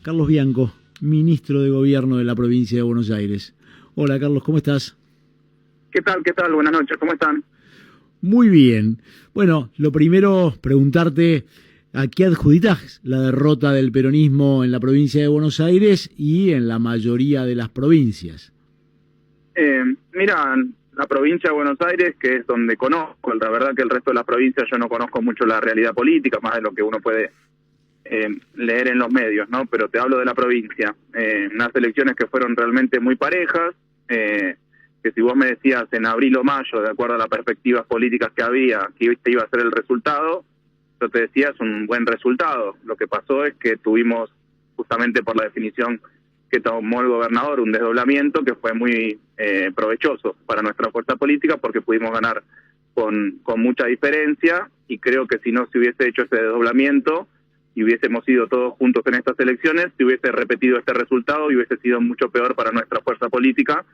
Carlos Bianco, ministro de Gobierno de la provincia de Buenos Aires. Hola Carlos, ¿cómo estás? ¿Qué tal? ¿Qué tal? Buenas noches, ¿cómo están? Muy bien. Bueno, lo primero, preguntarte a qué adjudicás la derrota del peronismo en la provincia de Buenos Aires y en la mayoría de las provincias. Mira, la provincia de Buenos Aires, que es donde conozco, la verdad que el resto de las provincias yo no conozco mucho la realidad política, más de lo que uno puede leer en los medios, ¿no? Pero te hablo de la provincia. Unas elecciones que fueron realmente muy parejas, que si vos me decías en abril o mayo, de acuerdo a las perspectivas políticas que había, que este iba a ser el resultado, yo te decía, es un buen resultado. Lo que pasó es que tuvimos, justamente por la definición que tomó el gobernador, un desdoblamiento que fue muy provechoso para nuestra fuerza política, porque pudimos ganar con mucha diferencia, y creo que si no se hubiese hecho ese desdoblamiento y hubiésemos ido todos juntos en estas elecciones, se hubiese repetido este resultado y hubiese sido mucho peor para nuestra fuerza política,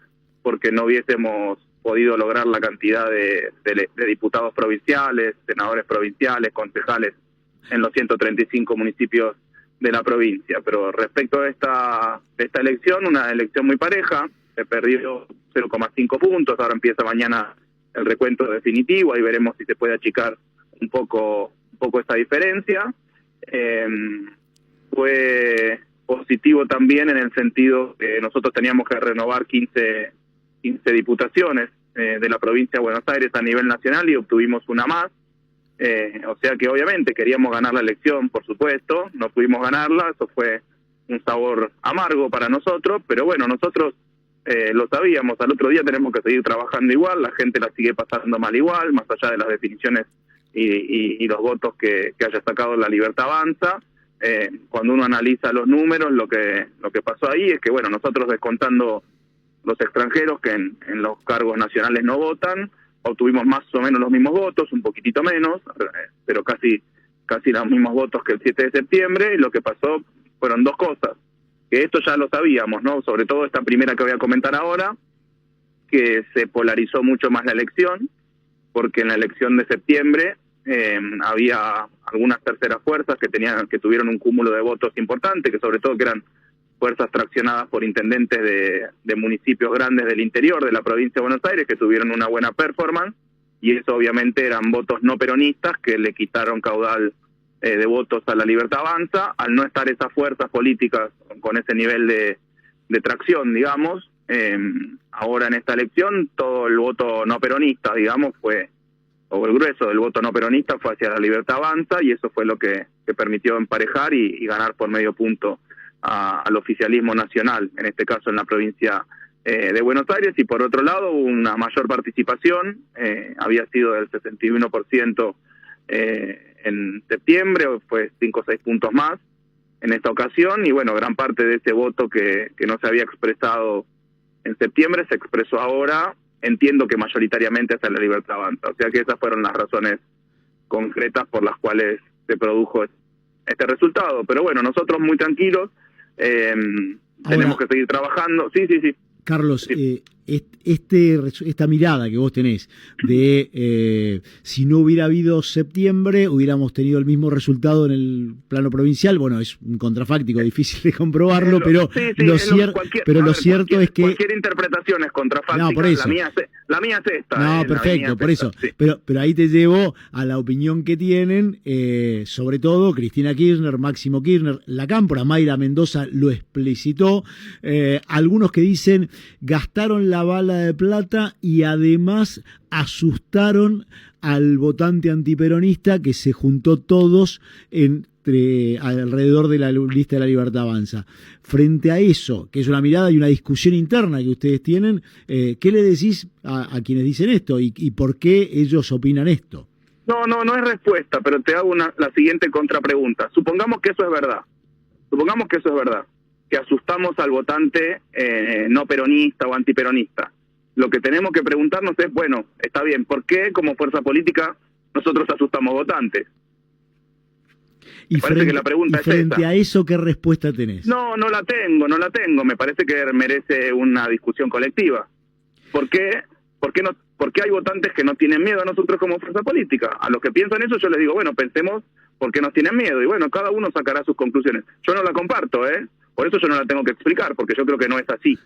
porque no hubiésemos podido lograr la cantidad de diputados provinciales, senadores provinciales, concejales en los 135 municipios de la provincia. Pero respecto a esta elección, una elección muy pareja, se perdió 0,5 puntos, ahora empieza mañana el recuento definitivo, ahí veremos si se puede achicar un poco esta diferencia. Fue positivo también en el sentido que nosotros teníamos que renovar 15 diputaciones de la provincia de Buenos Aires a nivel nacional y obtuvimos una más. O sea que obviamente queríamos ganar la elección, por supuesto, no pudimos ganarla, eso fue un sabor amargo para nosotros, pero bueno, nosotros lo sabíamos, al otro día tenemos que seguir trabajando igual, la gente la sigue pasando mal igual, más allá de las definiciones y los votos que haya sacado La Libertad Avanza. Cuando uno analiza los números, lo que pasó ahí es que, bueno, nosotros descontando los extranjeros que en los cargos nacionales no votan, obtuvimos más o menos los mismos votos, un poquitito menos, pero casi los mismos votos que el 7 de septiembre, y lo que pasó fueron dos cosas, que esto ya lo sabíamos, ¿no? Sobre todo esta primera que voy a comentar ahora, que se polarizó mucho más la elección, porque en la elección de septiembre había algunas terceras fuerzas que tuvieron un cúmulo de votos importante, que sobre todo que eran fuerzas traccionadas por intendentes de municipios grandes del interior de la provincia de Buenos Aires, que tuvieron una buena performance, y eso obviamente eran votos no peronistas que le quitaron caudal de votos a La Libertad Avanza. Al no estar esas fuerzas políticas con ese nivel de tracción, digamos, ahora en esta elección todo el voto no peronista, digamos, o el grueso del voto no peronista fue hacia La Libertad Avanza, y eso fue lo que permitió emparejar y ganar por medio punto al oficialismo nacional, en este caso en la provincia de Buenos Aires. Y por otro lado, una mayor participación, había sido del 61% en septiembre, fue 5 o 6 puntos más en esta ocasión, y bueno, gran parte de ese voto que no se había expresado en septiembre se expresó ahora, entiendo que mayoritariamente hacia La Libertad Avanza. O sea que esas fueron las razones concretas por las cuales se produjo este resultado. Pero bueno, nosotros muy tranquilos, tenemos que seguir trabajando. Sí. Carlos, Sí. Esta mirada que vos tenés de si no hubiera habido septiembre, hubiéramos tenido el mismo resultado en el plano provincial. Bueno, es un contrafáctico, difícil de comprobarlo, pero lo cierto es que cualquier interpretación es contrafáctica. No, por eso. La mía es esta. No, perfecto, por eso. Sí. Pero ahí te llevo a la opinión que tienen, sobre todo Cristina Kirchner, Máximo Kirchner, la Cámpora, Mayra Mendoza lo explicitó. Algunos que dicen gastaron la bala de plata y además asustaron al votante antiperonista, que se juntó todos alrededor de la lista de La Libertad Avanza. Frente a eso, que es una mirada y una discusión interna que ustedes tienen, ¿qué le decís a quienes dicen esto y por qué ellos opinan esto? No es respuesta, pero te hago la siguiente contrapregunta. Supongamos que eso es verdad, que asustamos al votante no peronista o antiperonista. Lo que tenemos que preguntarnos es, bueno, está bien, ¿por qué como fuerza política nosotros asustamos votantes? Y parece que la pregunta es frente esa. a eso, ¿qué respuesta tenés? No la tengo. Me parece que merece una discusión colectiva. ¿Por qué hay votantes que no tienen miedo a nosotros como fuerza política? A los que piensan eso yo les digo, bueno, pensemos por qué nos tienen miedo. Y bueno, cada uno sacará sus conclusiones. Yo no la comparto, Por eso yo no la tengo que explicar, porque yo creo que no es así.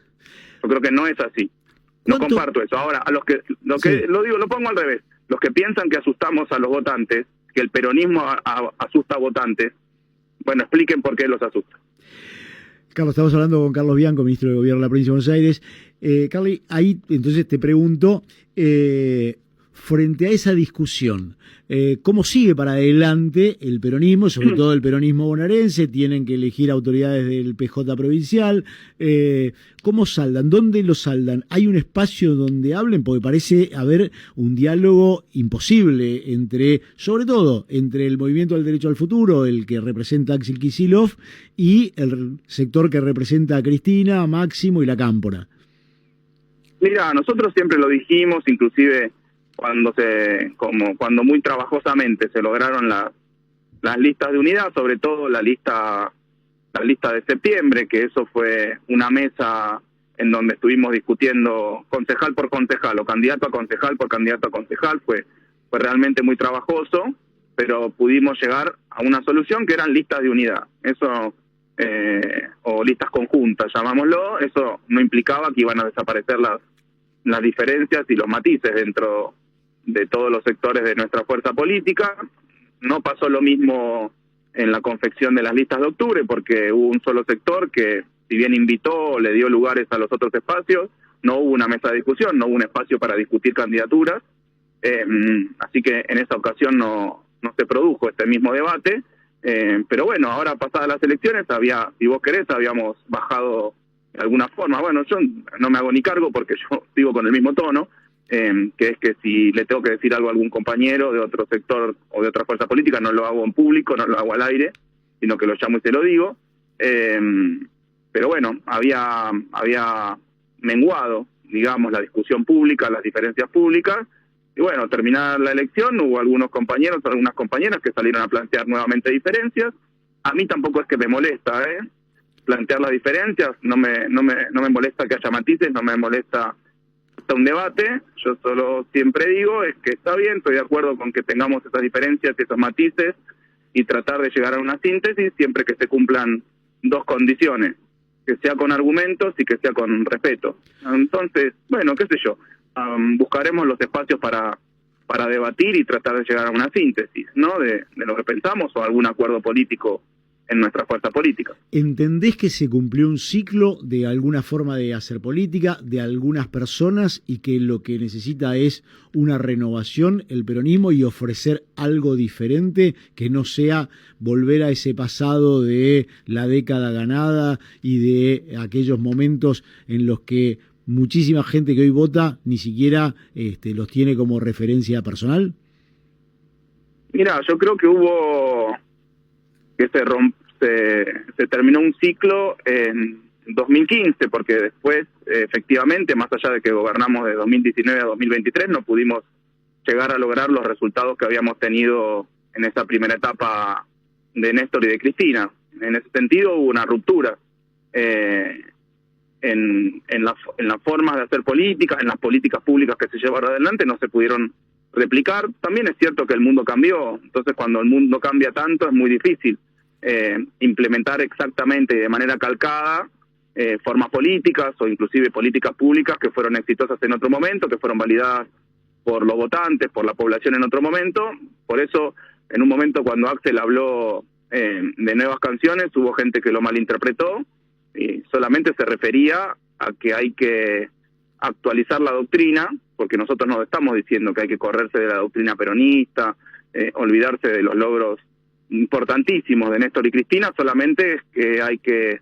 Yo creo que no es así. No comparto eso. Ahora, a los que Sí. lo pongo al revés. Los que piensan que asustamos a los votantes, que el peronismo asusta a votantes, bueno, expliquen por qué los asusta. Carlos, estamos hablando con Carlos Bianco, ministro de Gobierno de la Provincia de Buenos Aires. Carly, ahí entonces te pregunto, frente a esa discusión, ¿cómo sigue para adelante el peronismo, sobre todo el peronismo bonaerense? Tienen que elegir autoridades del PJ provincial. ¿Cómo saldan? ¿Dónde lo saldan? ¿Hay un espacio donde hablen? Porque parece haber un diálogo imposible entre, sobre todo, entre el Movimiento del Derecho al Futuro, el que representa a Axel Kicillof, y el sector que representa a Cristina, a Máximo y la Cámpora. Mira, nosotros siempre lo dijimos, inclusive cuando muy trabajosamente se lograron las listas de unidad, sobre todo la lista de septiembre, que eso fue una mesa en donde estuvimos discutiendo concejal por concejal o candidato a concejal por candidato a concejal, fue realmente muy trabajoso, pero pudimos llegar a una solución que eran listas de unidad. Eso o listas conjuntas, llamámoslo. Eso no implicaba que iban a desaparecer las diferencias y los matices dentro de todos los sectores de nuestra fuerza política. No pasó lo mismo en la confección de las listas de octubre, porque hubo un solo sector que, si bien invitó, le dio lugares a los otros espacios, no hubo una mesa de discusión, no hubo un espacio para discutir candidaturas, así que en esa ocasión no se produjo este mismo debate, pero bueno, ahora pasadas las elecciones, si vos querés, habíamos bajado de alguna forma. Bueno, yo no me hago ni cargo porque yo sigo con el mismo tono, que es que si le tengo que decir algo a algún compañero de otro sector o de otra fuerza política, no lo hago en público, no lo hago al aire, sino que lo llamo y se lo digo. Pero bueno, había menguado, digamos, la discusión pública, las diferencias públicas, y bueno, terminada la elección, hubo algunos compañeros, algunas compañeras que salieron a plantear nuevamente diferencias. A mí tampoco es que me molesta, plantear las diferencias, no me molesta que haya matices, no me molesta un debate. Yo solo siempre digo es que está bien, estoy de acuerdo con que tengamos esas diferencias, esos matices, y tratar de llegar a una síntesis siempre que se cumplan dos condiciones, que sea con argumentos y que sea con respeto. Entonces, bueno, qué sé yo, buscaremos los espacios para debatir y tratar de llegar a una síntesis, ¿no? De lo que pensamos, o algún acuerdo político en nuestra fuerza política. ¿Entendés que se cumplió un ciclo de alguna forma de hacer política de algunas personas y que lo que necesita es una renovación el peronismo y ofrecer algo diferente que no sea volver a ese pasado de la década ganada y de aquellos momentos en los que muchísima gente que hoy vota ni siquiera los tiene como referencia personal? Mira, yo creo que se terminó un ciclo en 2015, porque después, efectivamente, más allá de que gobernamos de 2019 a 2023, no pudimos llegar a lograr los resultados que habíamos tenido en esa primera etapa de Néstor y de Cristina. En ese sentido hubo una ruptura en las formas de hacer política, en las políticas públicas que se llevaron adelante, no se pudieron replicar. También es cierto que el mundo cambió, entonces cuando el mundo cambia tanto es muy difícil implementar exactamente y de manera calcada formas políticas o inclusive políticas públicas que fueron exitosas en otro momento, que fueron validadas por los votantes, por la población en otro momento. Por eso, en un momento cuando Axel habló de nuevas canciones, hubo gente que lo malinterpretó y solamente se refería a que hay que actualizar la doctrina, porque nosotros no estamos diciendo que hay que correrse de la doctrina peronista, olvidarse de los logros importantísimos de Néstor y Cristina, solamente es que hay que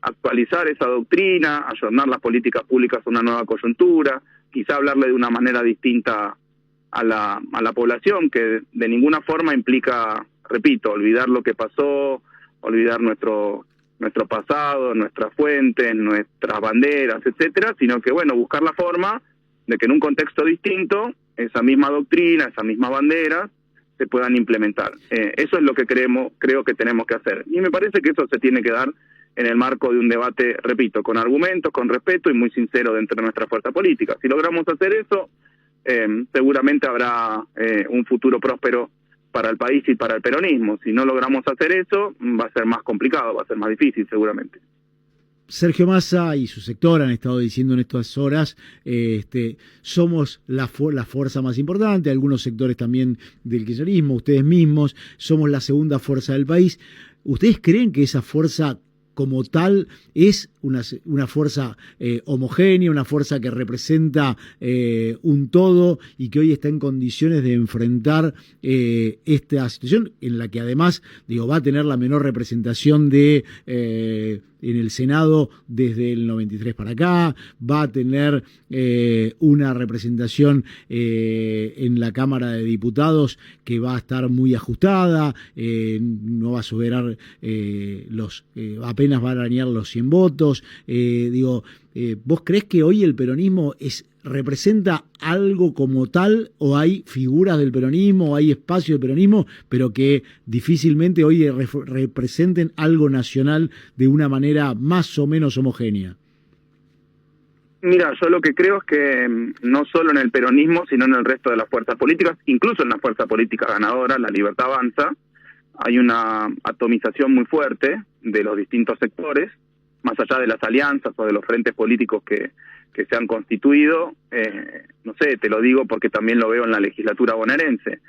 actualizar esa doctrina, ayornar las políticas públicas a una nueva coyuntura, quizá hablarle de una manera distinta a la población, que de ninguna forma implica, repito, olvidar lo que pasó, olvidar nuestro pasado, nuestras fuentes, nuestras banderas, etcétera, sino que, bueno, buscar la forma de que en un contexto distinto, esa misma doctrina, esas mismas banderas, se puedan implementar. Eso es lo que creo que tenemos que hacer. Y me parece que eso se tiene que dar en el marco de un debate, repito, con argumentos, con respeto y muy sincero dentro de nuestra fuerza política. Si logramos hacer eso, seguramente habrá un futuro próspero para el país y para el peronismo. Si no logramos hacer eso, va a ser más complicado, va a ser más difícil seguramente. Sergio Massa y su sector han estado diciendo en estas horas, somos la fuerza más importante, algunos sectores también del kirchnerismo, ustedes mismos, somos la segunda fuerza del país. ¿Ustedes creen que esa fuerza como tal es una fuerza homogénea, una fuerza que representa un todo y que hoy está en condiciones de enfrentar esta situación en la que además va a tener la menor representación de en el Senado desde el 93 para acá, va a tener una representación en la Cámara de Diputados que va a estar muy ajustada, no va a superar apenas va a arañar los 100 votos. ¿Vos creés que hoy el peronismo representa algo como tal, o hay figuras del peronismo, o hay espacios del peronismo, pero que difícilmente hoy representen algo nacional de una manera más o menos homogénea? Mira, yo lo que creo es que no solo en el peronismo, sino en el resto de las fuerzas políticas, incluso en la fuerza política ganadora, La Libertad Avanza, hay una atomización muy fuerte de los distintos sectores, más allá de las alianzas o de los frentes políticos que se han constituido. No sé, te lo digo porque también lo veo en la legislatura bonaerense.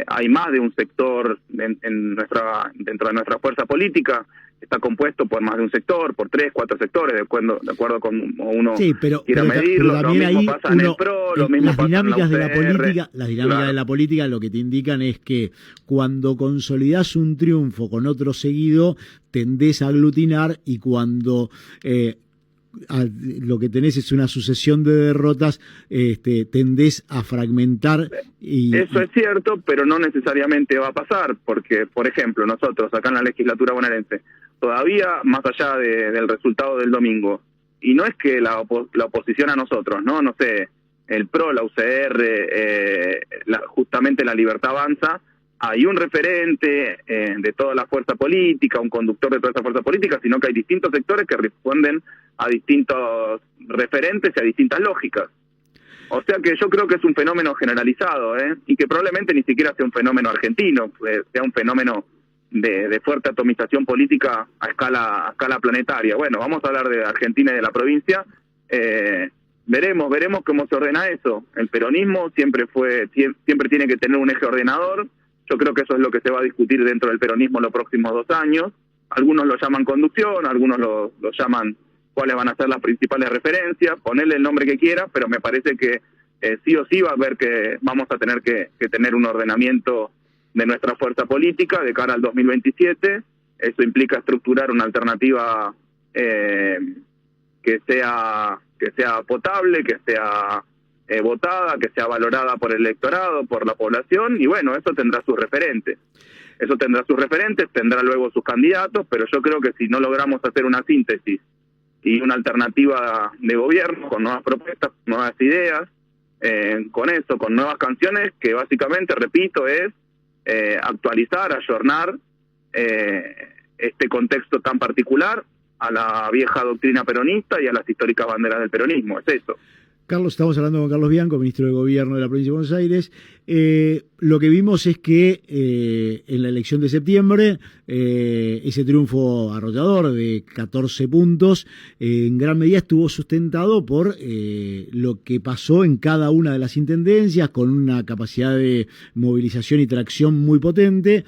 Hay más de un sector dentro de nuestra fuerza política, está compuesto por más de un sector, por 3, 4 sectores, de acuerdo con uno quiera medirlo. Lo mismo pasa en el PRO, lo mismo pasa en la UCR. Las dinámicas de la política lo que te indican es que cuando consolidás un triunfo con otro seguido, tendés a aglutinar, y cuando lo que tenés es una sucesión de derrotas, tendés a fragmentar. Eso es cierto, pero no necesariamente va a pasar, porque, por ejemplo, nosotros acá en la legislatura bonaerense, todavía más allá del resultado del domingo, y no es que la oposición a nosotros, no sé, el PRO, la UCR, justamente La Libertad Avanza, hay un referente de toda la fuerza política, un conductor de toda esa fuerza política, sino que hay distintos sectores que responden a distintos referentes y a distintas lógicas. O sea que yo creo que es un fenómeno generalizado, y que probablemente ni siquiera sea un fenómeno argentino, sea un fenómeno de fuerte atomización política a escala planetaria. Bueno, vamos a hablar de Argentina y de la provincia. Veremos cómo se ordena eso. El peronismo siempre tiene que tener un eje ordenador. Yo creo que eso es lo que se va a discutir dentro del peronismo los próximos 2 años. Algunos lo llaman conducción, algunos lo llaman cuáles van a ser las principales referencias, ponerle el nombre que quiera, pero me parece que sí o sí va a haber que vamos a tener que tener un ordenamiento de nuestra fuerza política de cara al 2027. Eso implica estructurar una alternativa que sea potable, que sea votada, que sea valorada por el electorado, por la población, y bueno, eso tendrá sus referentes. Tendrá luego sus candidatos, pero yo creo que si no logramos hacer una síntesis y una alternativa de gobierno con nuevas propuestas, nuevas ideas, con nuevas canciones, que básicamente, repito, es actualizar, ayornar este contexto tan particular a la vieja doctrina peronista y a las históricas banderas del peronismo. Es eso. Carlos, estamos hablando con Carlos Bianco, ministro de Gobierno de la Provincia de Buenos Aires. Lo que vimos es que en la elección de septiembre, ese triunfo arrollador de 14 puntos, en gran medida estuvo sustentado por lo que pasó en cada una de las intendencias, con una capacidad de movilización y tracción muy potente.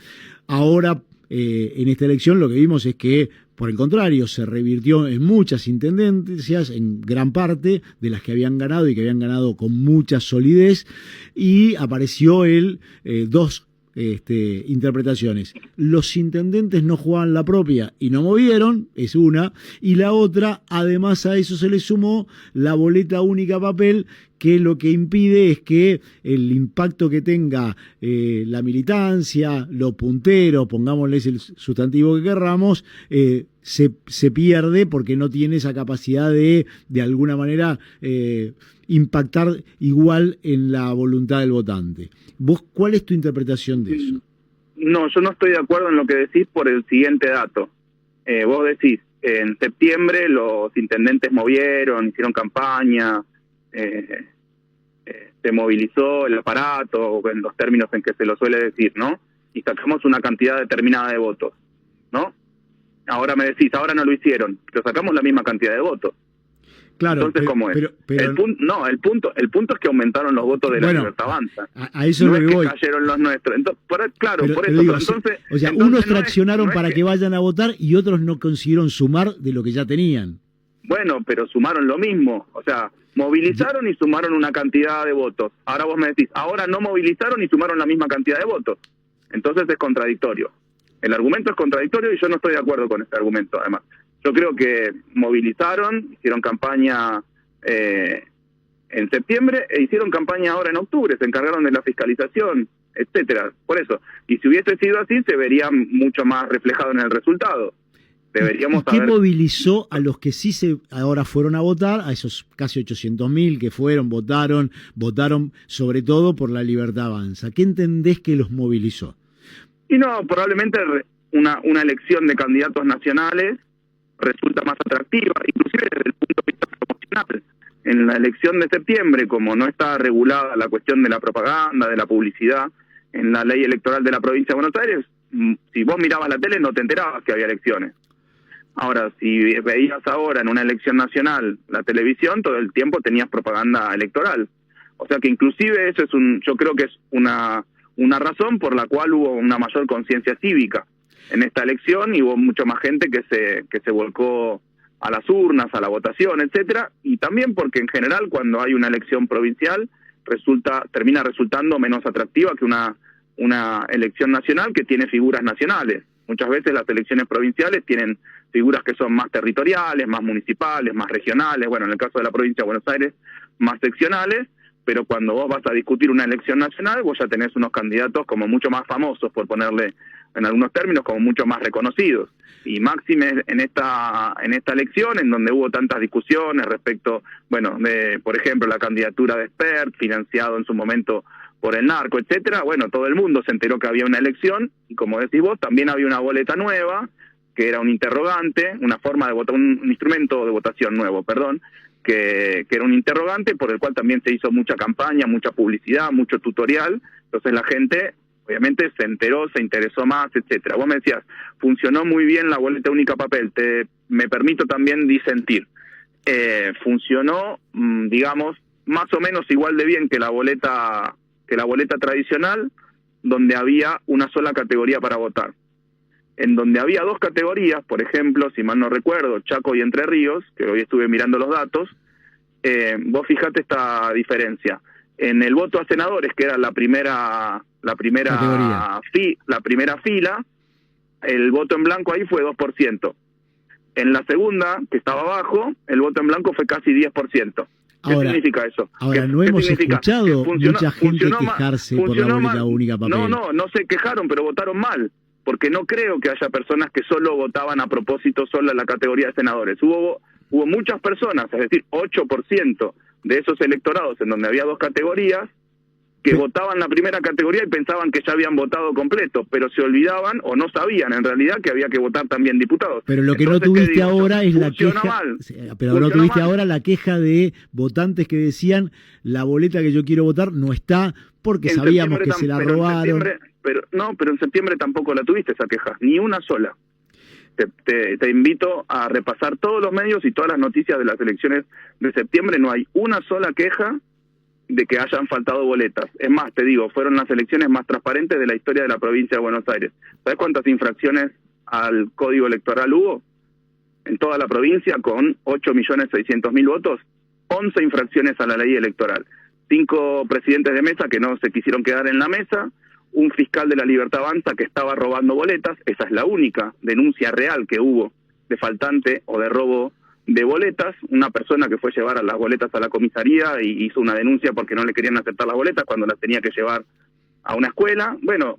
Ahora, en esta elección, lo que vimos es que, por el contrario, se revirtió en muchas intendencias, en gran parte de las que habían ganado y que habían ganado con mucha solidez, y apareció dos interpretaciones. Los intendentes no jugaban la propia y no movieron, es una, y la otra, además a eso se le sumó la boleta única papel, que lo que impide es que el impacto que tenga la militancia, los punteros, pongámosles el sustantivo que querramos, se pierde porque no tiene esa capacidad de alguna manera impactar igual en la voluntad del votante. ¿Vos cuál es tu interpretación de eso? No, yo no estoy de acuerdo en lo que decís por el siguiente dato. Vos decís, en septiembre los intendentes movieron, hicieron campaña, se movilizó el aparato, en los términos en que se lo suele decir, ¿no? Y sacamos una cantidad determinada de votos, ¿no? Ahora me decís, ahora no lo hicieron, pero sacamos la misma cantidad de votos. Claro, Entonces, ¿cómo es? pero El punto es que aumentaron los votos de la Libertad Avanza. A eso no es es que voy. Cayeron los nuestros. Entonces, por eso. Digo, Entonces, o sea, entonces unos traccionaron para que vayan a votar y otros no consiguieron sumar de lo que ya tenían. Bueno, pero sumaron lo mismo. O sea, movilizaron y sumaron una cantidad de votos. Ahora vos me decís, ahora no movilizaron y sumaron la misma cantidad de votos. Entonces es contradictorio. El argumento es contradictorio y yo no estoy de acuerdo con este argumento, además. Yo creo que movilizaron, hicieron campaña en septiembre e hicieron campaña ahora en octubre, se encargaron de la fiscalización, etcétera. Por eso, y si hubiese sido así, se vería mucho más reflejado en el resultado. Deberíamos ¿Qué movilizó a los que sí ahora fueron a votar, a esos casi 800.000 que votaron sobre todo por la Libertad Avanza? ¿Qué entendés que los movilizó? Y no, probablemente una elección de candidatos nacionales resulta más atractiva, inclusive desde el punto de vista promocional. En la elección de septiembre, como no está regulada la cuestión de la propaganda, de la publicidad, en la ley electoral de la provincia de Buenos Aires, si vos mirabas la tele no te enterabas que había elecciones. Ahora, si veías ahora en una elección nacional la televisión, todo el tiempo tenías propaganda electoral. O sea que inclusive eso es yo creo que es una razón por la cual hubo una mayor conciencia cívica en esta elección y hubo mucha más gente que se volcó a las urnas, a la votación, etcétera, y también porque en general cuando hay una elección provincial termina resultando menos atractiva que una elección nacional que tiene figuras nacionales. Muchas veces las elecciones provinciales tienen figuras que son más territoriales, más municipales, más regionales, bueno, en el caso de la provincia de Buenos Aires, más seccionales, pero cuando vos vas a discutir una elección nacional, vos ya tenés unos candidatos como mucho más famosos, por ponerle en algunos términos, como mucho más reconocidos. Y máxime en esta elección, en donde hubo tantas discusiones respecto, bueno, de, por ejemplo, la candidatura de Spert, financiado en su momento por el narco, etcétera, bueno, todo el mundo se enteró que había una elección, y como decís vos, también había una boleta nueva, que era un interrogante, una forma de votar, un instrumento de votación nuevo, perdón, que era un interrogante por el cual también se hizo mucha campaña, mucha publicidad, mucho tutorial. Entonces la gente obviamente se enteró, se interesó más, etcétera. Vos me decías, funcionó muy bien la boleta única papel, me permito también disentir. Funcionó, digamos, más o menos igual de bien que la boleta tradicional, donde había una sola categoría para votar. En donde había dos categorías, por ejemplo, si mal no recuerdo, Chaco y Entre Ríos, que hoy estuve mirando los datos, vos fijate esta diferencia. En el voto a senadores, que era la primera fila, el voto en blanco ahí fue 2%. En la segunda, que estaba abajo, el voto en blanco fue casi 10%. ¿Qué significa eso? Ahora, no hemos escuchado mucha gente quejarse por la boleta única papel. No se quejaron, pero votaron mal. Porque no creo que haya personas que solo votaban a propósito solo en la categoría de senadores. Hubo muchas personas, es decir, 8% de esos electorados en donde había dos categorías, que votaban la primera categoría y pensaban que ya habían votado completo, pero se olvidaban o no sabían en realidad que había que votar también diputados. Pero lo que entonces, no tuviste ahora es la queja, pero no tuviste ahora la queja de votantes que decían la boleta que yo quiero votar no está porque sabíamos que se la robaron. Pero en septiembre tampoco la tuviste esa queja, ni una sola. Te invito a repasar todos los medios y todas las noticias de las elecciones de septiembre, no hay una sola queja de que hayan faltado boletas. Es más, te digo, fueron las elecciones más transparentes de la historia de la provincia de Buenos Aires. ¿Sabes cuántas infracciones al código electoral hubo? En toda la provincia, con 8.600.000 votos, 11 infracciones a la ley electoral. 5 presidentes de mesa que no se quisieron quedar en la mesa, un fiscal de la Libertad Avanza que estaba robando boletas, esa es la única denuncia real que hubo de faltante o de robo de boletas, una persona que fue a llevar a las boletas a la comisaría y hizo una denuncia porque no le querían aceptar las boletas cuando las tenía que llevar a una escuela, bueno,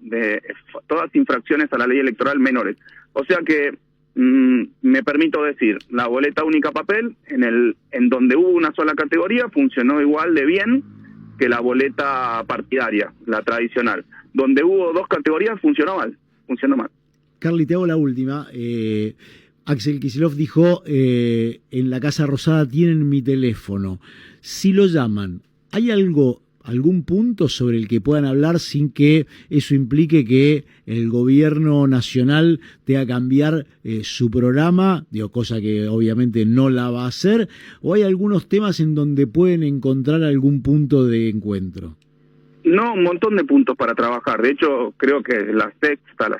todas infracciones a la ley electoral menores. O sea que me permito decir, la boleta única papel, en donde hubo una sola categoría, funcionó igual de bien que la boleta partidaria, la tradicional. Donde hubo dos categorías, funcionó mal. Carly, te hago la última. Axel Kicillof dijo, en la Casa Rosada tienen mi teléfono. Si lo llaman, ¿hay algo algún punto sobre el que puedan hablar sin que eso implique que el gobierno nacional tenga que cambiar su programa, digo, cosa que obviamente no la va a hacer, o hay algunos temas en donde pueden encontrar algún punto de encuentro? No, un montón de puntos para trabajar. De hecho, creo que es la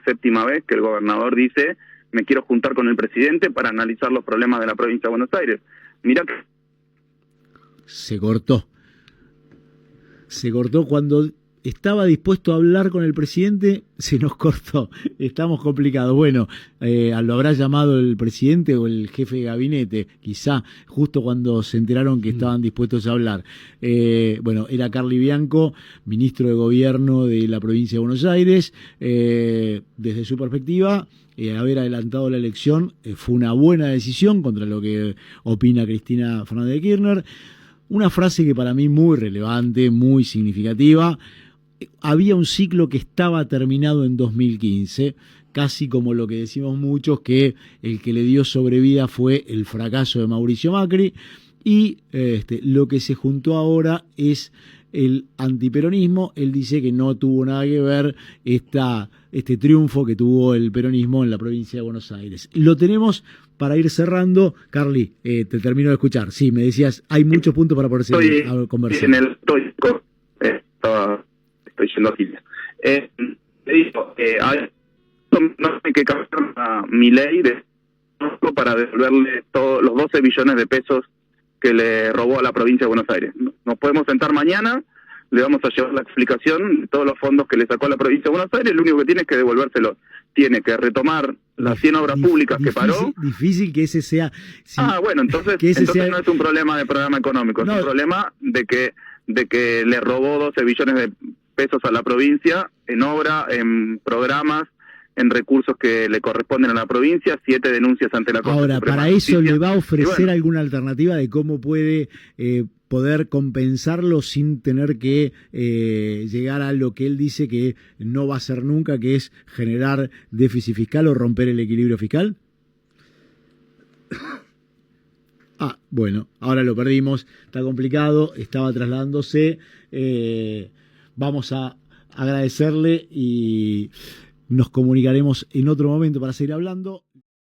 séptima vez que el gobernador dice: me quiero juntar con el presidente para analizar los problemas de la provincia de Buenos Aires. Mirá que... Se cortó cuando estaba dispuesto a hablar con el presidente, se nos cortó. Estamos complicados. Bueno, lo habrá llamado el presidente o el jefe de gabinete, quizá, justo cuando se enteraron que estaban dispuestos a hablar. Bueno, era Carly Bianco, ministro de Gobierno de la provincia de Buenos Aires. Desde su perspectiva, haber adelantado la elección fue una buena decisión contra lo que opina Cristina Fernández de Kirchner. Una frase que para mí muy relevante, muy significativa. Había un ciclo que estaba terminado en 2015, casi como lo que decimos muchos, que el que le dio sobrevida fue el fracaso de Mauricio Macri, y lo que se juntó ahora es el antiperonismo. Él dice que no tuvo nada que ver este triunfo que tuvo el peronismo en la provincia de Buenos Aires. Lo tenemos para ir cerrando. Carly, te termino de escuchar. Sí, me decías, hay muchos puntos para poder seguir a conversar. En el estoy yendo a Giles. Te digo, no hay que cambiar a Milei para devolverle todos los 12 billones de pesos que le robó a la provincia de Buenos Aires. Nos podemos sentar mañana, le vamos a llevar la explicación de todos los fondos que le sacó a la provincia de Buenos Aires. Lo único que tiene es que devolvérselo. Tiene que retomar las 100 obras públicas que paró. Difícil que ese sea... bueno, entonces no es un problema de programa económico, es un problema de que le robó 12 billones de pesos a la provincia en obra, en programas, en recursos que le corresponden a la provincia, 7 denuncias ante la Corte Ahora, Suprema para de eso Justicia. le va a ofrecer alguna alternativa de cómo puede poder compensarlo sin tener que llegar a lo que él dice que no va a hacer nunca, que es generar déficit fiscal o romper el equilibrio fiscal. Bueno, ahora lo perdimos, está complicado, estaba trasladándose. Vamos a agradecerle y nos comunicaremos en otro momento para seguir hablando.